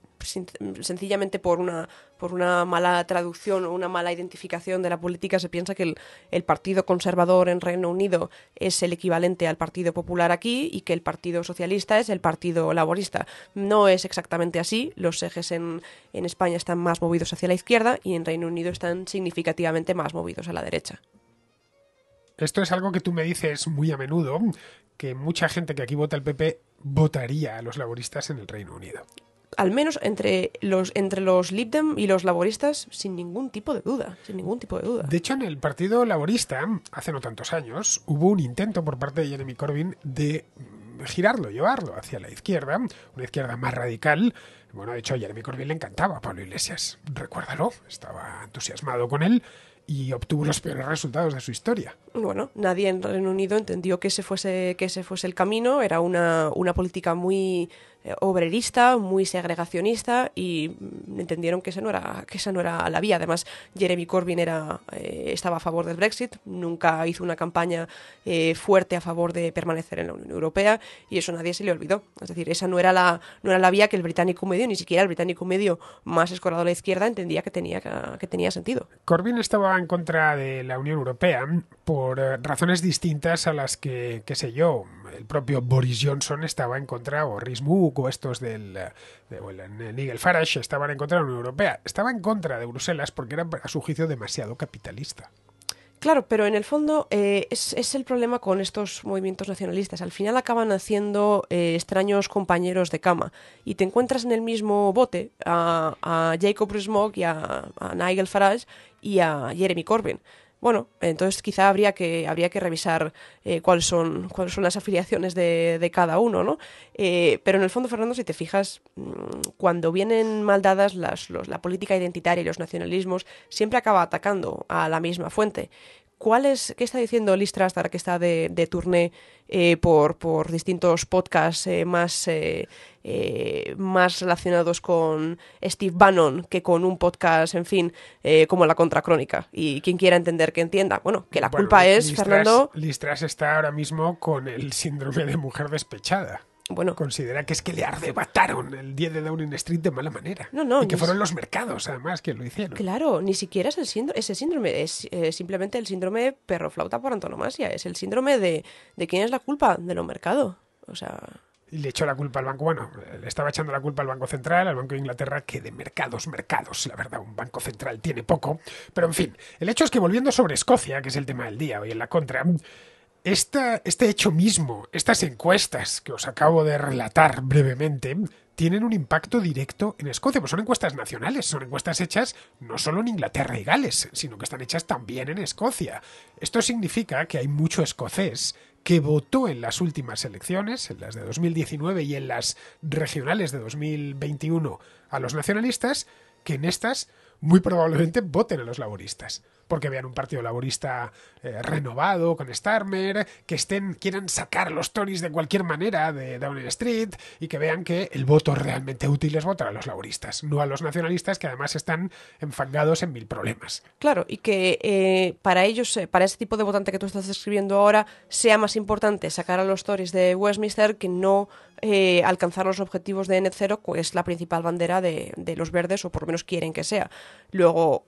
sencillamente por una mala traducción o una mala identificación de la política se piensa que el Partido Conservador en Reino Unido es el equivalente al Partido Popular aquí y que el Partido Socialista es el Partido Laborista. No es exactamente así. Los ejes en España están más movidos hacia la izquierda y en Reino Unido están significativamente más movidos a la derecha. Esto es algo que tú me dices muy a menudo, que mucha gente que aquí vota el PP votaría a los laboristas en el Reino Unido. Al menos entre los Lib Dem y los laboristas, sin ningún tipo de duda, sin ningún tipo de duda. De hecho, en el Partido Laborista, hace no tantos años, hubo un intento por parte de Jeremy Corbyn de girarlo, llevarlo hacia la izquierda, una izquierda más radical. Bueno, de hecho, a Jeremy Corbyn le encantaba a Pablo Iglesias, recuérdalo, estaba entusiasmado con él y obtuvo los peores resultados de su historia. Bueno, nadie en Reino Unido entendió que ese fuese el camino. Era una política muy obrerista, muy segregacionista y entendieron que esa no era la vía. Además, Jeremy Corbyn estaba a favor del Brexit, nunca hizo una campaña fuerte a favor de permanecer en la Unión Europea y eso nadie se le olvidó. Es decir, esa no era la vía que el británico medio, ni siquiera el británico medio más escorado a la izquierda, entendía que tenía sentido. Corbyn estaba en contra de la Unión Europea por razones distintas a las que, qué sé yo, el propio Boris Johnson estaba en contra, o Rees-Mogg, o estos del Nigel Farage estaban en contra de la Unión Europea. Estaba en contra de Bruselas porque era, a su juicio, demasiado capitalista. Claro, pero en el fondo es el problema con estos movimientos nacionalistas. Al final acaban haciendo extraños compañeros de cama y te encuentras en el mismo bote a Jacob Rees-Mogg y a Nigel Farage y a Jeremy Corbyn. Bueno, entonces quizá habría que revisar cuáles son las afiliaciones de cada uno, ¿no? Pero en el fondo, Fernando, si te fijas, cuando vienen mal dadas la política identitaria y los nacionalismos, siempre acaba atacando a la misma fuente. ¿Qué está diciendo Liz Truss ahora que está de tournée por distintos podcasts más relacionados con Steve Bannon que con un podcast, en fin, como La Contracrónica? Y quien quiera entender que entienda. Bueno, que la culpa es, Fernando... Liz Truss está ahora mismo con el síndrome de mujer despechada. Bueno, considera que es que le arrebataron el día de Downing Street de mala manera. No, y que fueron los mercados, además, que lo hicieron. Claro, ni siquiera es ese síndrome, es simplemente el síndrome perro-flauta por antonomasia. Es el síndrome de quién es la culpa, de los mercados. O sea... Y le echó la culpa al banco, bueno, le estaba echando la culpa al Banco Central, al Banco de Inglaterra, que de mercados, la verdad, un Banco Central tiene poco. Pero en fin, el hecho es que volviendo sobre Escocia, que es el tema del día hoy en la contra... Este hecho mismo, estas encuestas que os acabo de relatar brevemente, tienen un impacto directo en Escocia, pues son encuestas nacionales, son encuestas hechas no solo en Inglaterra y Gales, sino que están hechas también en Escocia. Esto significa que hay mucho escocés que votó en las últimas elecciones, en las de 2019 y en las regionales de 2021 a los nacionalistas, que en estas muy probablemente voten a los laboristas, porque vean un partido laborista renovado con Starmer, que quieran sacar los Tories de cualquier manera de Downing Street y que vean que el voto realmente útil es votar a los laboristas, no a los nacionalistas, que además están enfangados en mil problemas. Claro, y que para ellos, para ese tipo de votante que tú estás describiendo ahora, sea más importante sacar a los Tories de Westminster que no alcanzar los objetivos de Net Zero, que es la principal bandera de los verdes, o por lo menos quieren que sea. Luego,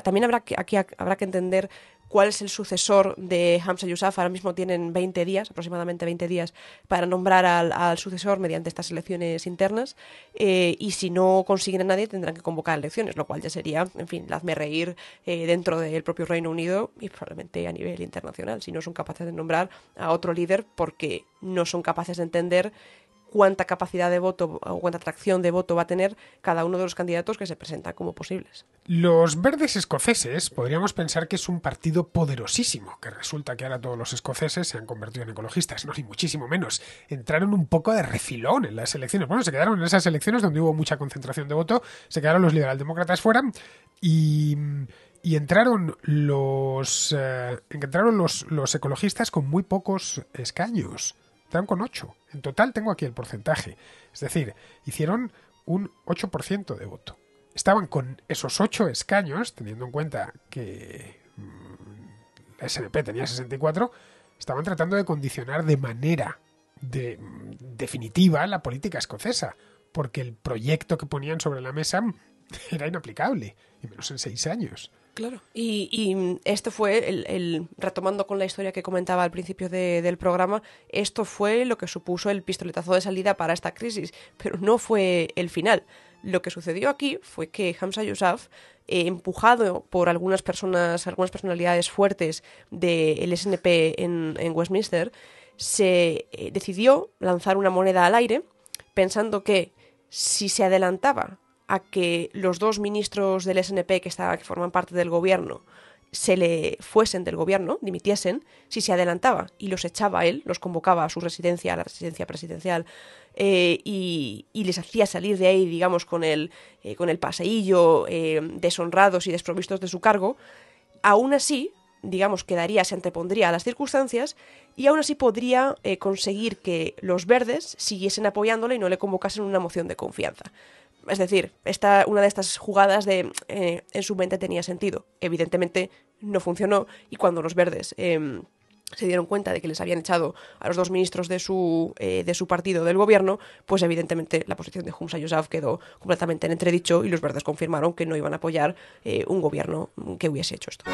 también habrá que entender cuál es el sucesor de Hamza Yousaf. Ahora mismo tienen aproximadamente 20 días, para nombrar al sucesor mediante estas elecciones internas, y si no consiguen a nadie tendrán que convocar elecciones, lo cual ya sería, en fin, hazme reír dentro del propio Reino Unido y probablemente a nivel internacional, si no son capaces de nombrar a otro líder porque no son capaces de entender cuánta capacidad de voto o cuánta atracción de voto va a tener cada uno de los candidatos que se presentan como posibles. Los verdes escoceses podríamos pensar que es un partido poderosísimo, que resulta que ahora todos los escoceses se han convertido en ecologistas, no, ni muchísimo menos. Entraron un poco de refilón en las elecciones. Bueno, se quedaron en esas elecciones donde hubo mucha concentración de voto, se quedaron los liberaldemócratas fuera y entraron los ecologistas con muy pocos escaños. Entraron con 8. En total tengo aquí el porcentaje. Es decir, hicieron un 8% de voto. Estaban con esos 8 escaños, teniendo en cuenta que la SNP tenía 64, estaban tratando de condicionar de manera definitiva la política escocesa, porque el proyecto que ponían sobre la mesa era inaplicable, y menos en 6 años. Claro. Y esto fue, retomando con la historia que comentaba al principio del programa, esto fue lo que supuso el pistoletazo de salida para esta crisis, pero no fue el final. Lo que sucedió aquí fue que Humza Yousaf, empujado por algunas personalidades fuertes del SNP en Westminster, se decidió lanzar una moneda al aire, pensando que si se adelantaba a que los 2 ministros del SNP que forman parte del gobierno se le fuesen del gobierno, dimitiesen, si se adelantaba y los echaba él, los convocaba a su residencia, a la residencia presidencial, y les hacía salir de ahí, digamos, con el paseillo, deshonrados y desprovistos de su cargo, aún así, digamos, se antepondría a las circunstancias y aún así podría conseguir que los verdes siguiesen apoyándole y no le convocasen una moción de confianza. Es decir, una de estas jugadas en su mente tenía sentido. Evidentemente no funcionó y cuando los verdes se dieron cuenta de que les habían echado a los 2 ministros de su partido del gobierno, pues evidentemente la posición de Humza Yousaf quedó completamente en entredicho y los verdes confirmaron que no iban a apoyar un gobierno que hubiese hecho esto.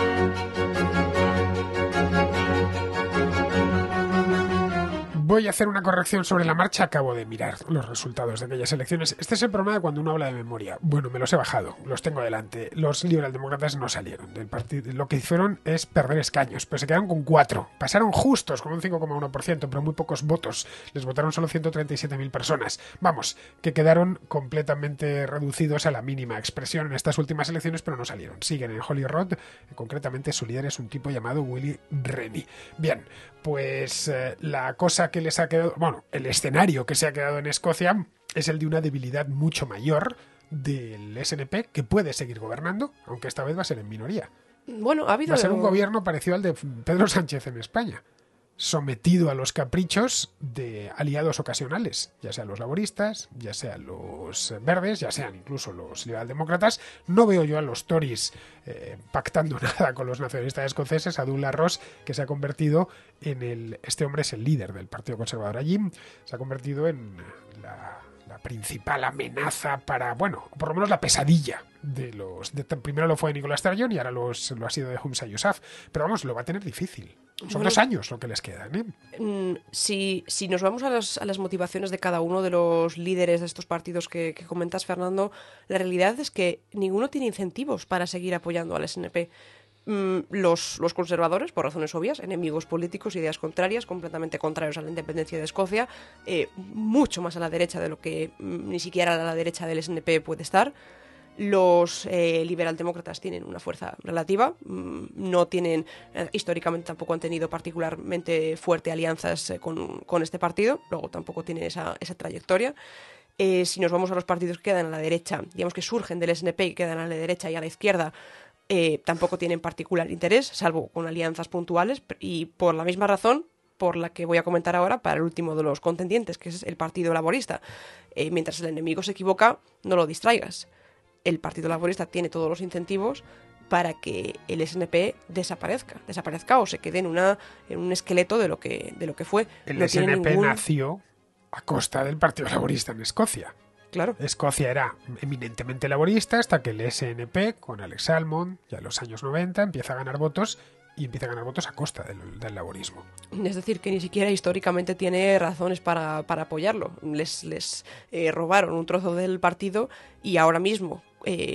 Voy a hacer una corrección sobre la marcha. Acabo de mirar los resultados de aquellas elecciones. Este es el problema de cuando uno habla de memoria. Bueno, me los he bajado, los tengo delante. Los liberaldemócratas no salieron del partido. Lo que hicieron es perder escaños, pero se quedaron con 4. Pasaron justos, con un 5,1%, pero muy pocos votos. Les votaron solo 137.000 personas. Vamos, que quedaron completamente reducidos a la mínima expresión en estas últimas elecciones, pero no salieron. Siguen en Holyrood. Concretamente, su líder es un tipo llamado Willie Rennie. Bien, pues la cosa que les ha quedado, bueno, el escenario que se ha quedado en Escocia es el de una debilidad mucho mayor del SNP, que puede seguir gobernando, aunque esta vez va a ser en minoría. Bueno, va a ser un gobierno parecido al de Pedro Sánchez en España, sometido a los caprichos de aliados ocasionales, ya sean los laboristas, ya sean los verdes, ya sean incluso los liberaldemócratas. No veo yo a los Tories pactando nada con los nacionalistas escoceses, a Douglas Ross, que se ha convertido este hombre es el líder del Partido Conservador allí, se ha convertido en la principal amenaza para, bueno, por lo menos la pesadilla primero lo fue Nicola Sturgeon y ahora lo ha sido de Humza Yousaf, pero vamos, lo va a tener difícil. Son 2 años lo que les quedan, ¿eh? Si nos vamos a las motivaciones de cada uno de los líderes de estos partidos que comentas, Fernando, la realidad es que ninguno tiene incentivos para seguir apoyando al SNP. Los conservadores, por razones obvias, enemigos políticos, ideas contrarias, completamente contrarios a la independencia de Escocia, mucho más a la derecha de lo que ni siquiera a la derecha del SNP puede estar. Los liberaldemócratas tienen una fuerza relativa, no tienen, históricamente tampoco han tenido particularmente fuerte alianzas con este partido, luego tampoco tienen esa trayectoria. Si nos vamos a los partidos que quedan a la derecha, digamos que surgen del SNP y quedan a la derecha y a la izquierda, tampoco tienen particular interés, salvo con alianzas puntuales, y por la misma razón por la que voy a comentar ahora para el último de los contendientes, que es el Partido Laborista. Mientras el enemigo se equivoca, no lo distraigas. El Partido Laborista tiene todos los incentivos para que el SNP desaparezca o se quede en un esqueleto de lo que fue. El SNP nació a costa del Partido Laborista en Escocia. Claro. Escocia era eminentemente laborista hasta que el SNP, con Alex Salmond, ya en los años 90, empieza a ganar votos y empieza a ganar votos a costa del laborismo. Es decir, que ni siquiera históricamente tiene razones para apoyarlo. Les robaron un trozo del partido y ahora mismo,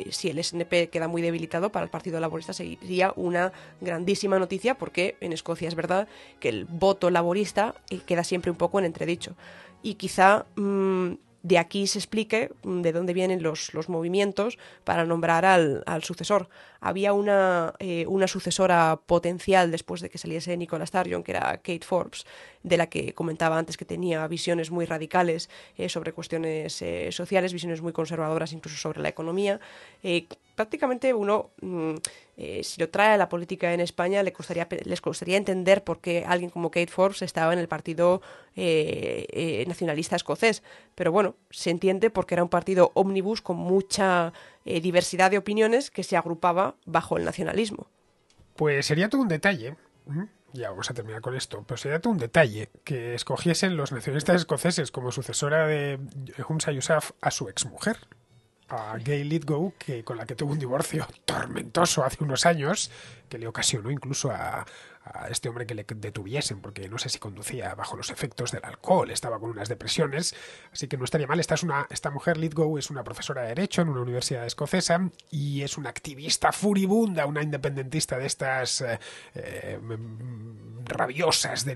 si el SNP queda muy debilitado, para el Partido Laborista sería una grandísima noticia, porque en Escocia es verdad que el voto laborista queda siempre un poco en entredicho. y quizá de aquí se explique de dónde vienen los movimientos para nombrar al sucesor. Había una sucesora potencial después de que saliese Nicola Sturgeon, que era Kate Forbes, de la que comentaba antes que tenía visiones muy radicales sobre cuestiones sociales, visiones muy conservadoras incluso sobre la economía. Prácticamente uno, si lo trae a la política en España, les costaría entender por qué alguien como Kate Forbes estaba en el partido nacionalista escocés. Pero bueno, se entiende porque era un partido ómnibus con mucha diversidad de opiniones que se agrupaba bajo el nacionalismo. Pues sería todo un detalle, ya vamos a terminar con esto, pero sería todo un detalle que escogiesen los nacionalistas escoceses como sucesora de Humza Yousaf a su exmujer, a Gail Lithgow, con la que tuvo un divorcio tormentoso hace unos años, que le ocasionó incluso a este hombre que le detuviesen, porque no sé si conducía bajo los efectos del alcohol, estaba con unas depresiones, así que no estaría mal. Esta mujer, Lithgow, es una profesora de Derecho en una universidad escocesa y es una activista furibunda, una independentista de estas rabiosas de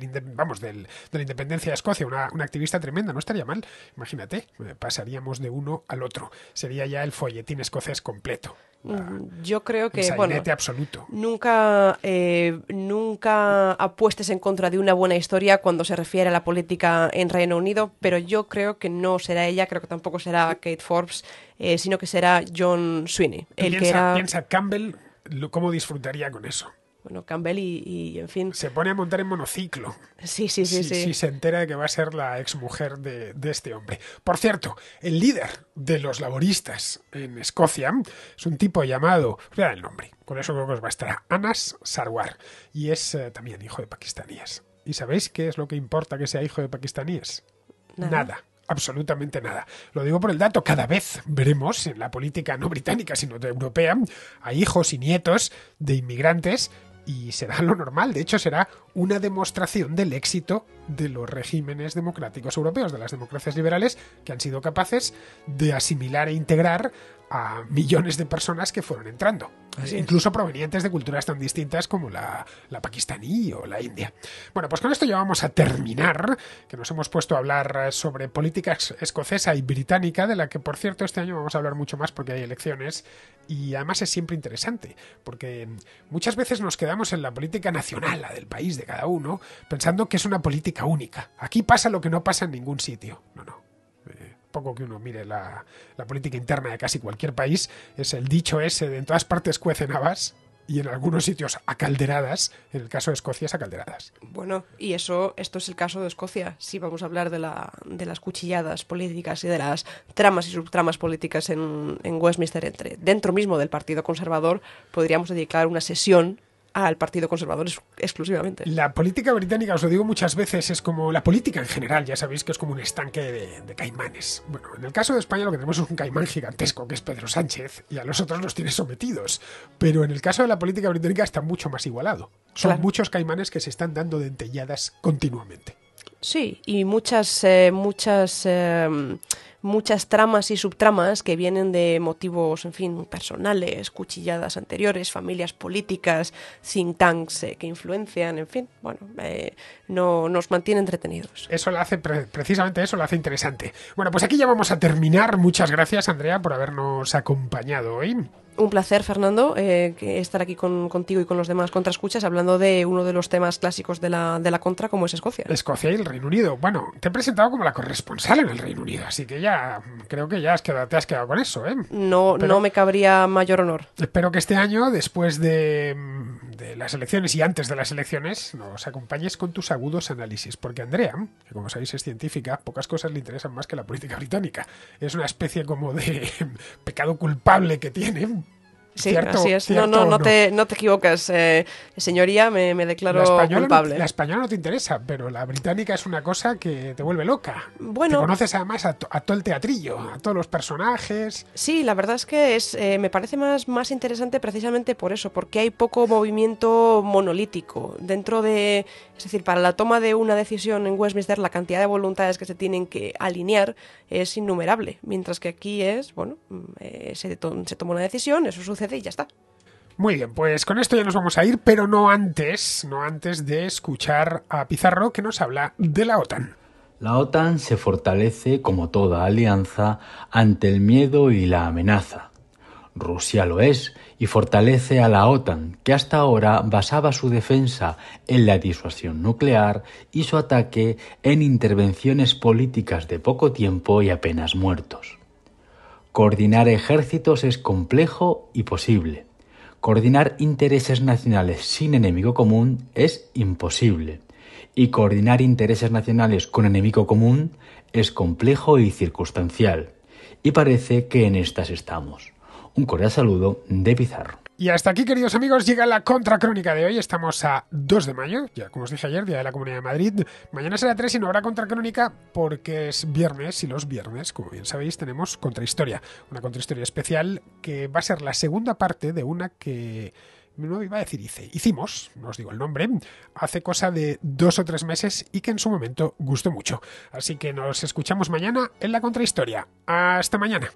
la independencia de Escocia, una activista tremenda. No estaría mal, imagínate, pasaríamos de uno al otro, sería ya el folletín escocés completo. Yo creo que absoluto. Nunca apuestes en contra de una buena historia cuando se refiere a la política en Reino Unido, pero yo creo que no será ella, creo que tampoco será Kate Forbes, sino que será John Sweeney. Piensa Campbell, cómo disfrutaría con eso. Bueno, Campbell y en fin... Se pone a montar en monociclo. Sí. Si se entera de que va a ser la exmujer de este hombre. Por cierto, el líder de los laboristas en Escocia es un tipo llamado... Mira el nombre, con eso creo que os bastará. Anas Sarwar. Y es también hijo de pakistaníes. ¿Y sabéis qué es lo que importa que sea hijo de pakistaníes? Nada. Absolutamente nada. Lo digo por el dato. Cada vez veremos en la política no británica, sino europea, a hijos y nietos de inmigrantes. Y será lo normal, de hecho será una demostración del éxito de los regímenes democráticos europeos, de las democracias liberales, que han sido capaces de asimilar e integrar a millones de personas que fueron entrando, incluso provenientes de culturas tan distintas como la pakistaní o la india. Bueno, pues con esto ya vamos a terminar, que nos hemos puesto a hablar sobre política escocesa y británica, de la que, por cierto, este año vamos a hablar mucho más porque hay elecciones, y además es siempre interesante, porque muchas veces nos quedamos en la política nacional, la del país de cada uno, pensando que es una política única. Aquí pasa lo que no pasa en ningún sitio. No. Poco que uno mire la política interna de casi cualquier país, es el dicho ese de en todas partes cuecen habas y en algunos sitios a calderadas, en el caso de Escocia es a calderadas. Bueno, y esto es el caso de Escocia. Si vamos a hablar de las cuchilladas políticas y de las tramas y subtramas políticas en Westminster dentro mismo del Partido Conservador, podríamos dedicar una sesión al Partido Conservador exclusivamente. La política británica, os lo digo muchas veces, es como la política en general, ya sabéis que es como un estanque de caimanes. Bueno, en el caso de España lo que tenemos es un caimán gigantesco, que es Pedro Sánchez, y a los otros los tiene sometidos. Pero en el caso de la política británica está mucho más igualado. Son muchos caimanes que se están dando dentelladas continuamente. Sí, y muchas tramas y subtramas que vienen de motivos, en fin, personales, cuchilladas anteriores, familias políticas, think tanks que influencian, en fin, bueno, no nos mantiene entretenidos. Eso lo hace, precisamente eso lo hace interesante. Bueno, pues aquí ya vamos a terminar. Muchas gracias, Andrea, por habernos acompañado hoy. Un placer, Fernando, estar aquí contigo y con los demás contraescuchas hablando de uno de los temas clásicos de la contra, como es Escocia. Escocia y el Reino Unido. Bueno, te he presentado como la corresponsal en el Reino Unido, así que ya creo que te has quedado con eso, ¿eh? No me cabría mayor honor. Espero que este año, después de las elecciones y antes de las elecciones, nos acompañes con tus agudos análisis, porque Andrea, que como sabéis es científica, pocas cosas le interesan más que la política británica. Es una especie como de pecado culpable que tiene. Sí, así es. No te equivocas, señoría, me declaro culpable. La española no te interesa, pero la británica es una cosa que te vuelve loca. Bueno, te conoces además a todo el teatrillo, a todos los personajes. Sí, la verdad es que me parece más interesante precisamente por eso, porque hay poco movimiento monolítico. Es decir, para la toma de una decisión en Westminster, la cantidad de voluntades que se tienen que alinear es innumerable, mientras que aquí se toma una decisión, eso sucede y ya está. Muy bien, pues con esto ya nos vamos a ir, pero no antes de escuchar a Pizarro, que nos habla de la OTAN. La OTAN se fortalece, como toda alianza, ante el miedo y la amenaza. Rusia lo es y fortalece a la OTAN, que hasta ahora basaba su defensa en la disuasión nuclear y su ataque en intervenciones políticas de poco tiempo y apenas muertos. Coordinar ejércitos es complejo y posible. Coordinar intereses nacionales sin enemigo común es imposible. Y coordinar intereses nacionales con enemigo común es complejo y circunstancial. Y parece que en estas estamos. Un cordial saludo de Pizarro. Y hasta aquí, queridos amigos, llega la contracrónica de hoy. Estamos a 2 de mayo, ya como os dije ayer, Día de la Comunidad de Madrid. Mañana será 3 y no habrá contracrónica porque es viernes y los viernes, como bien sabéis, tenemos contrahistoria. Una contrahistoria especial que va a ser la segunda parte de una que... no iba a decir hicimos, no os digo el nombre, hace cosa de 2 o 3 meses y que en su momento gustó mucho. Así que nos escuchamos mañana en la contrahistoria. Hasta mañana.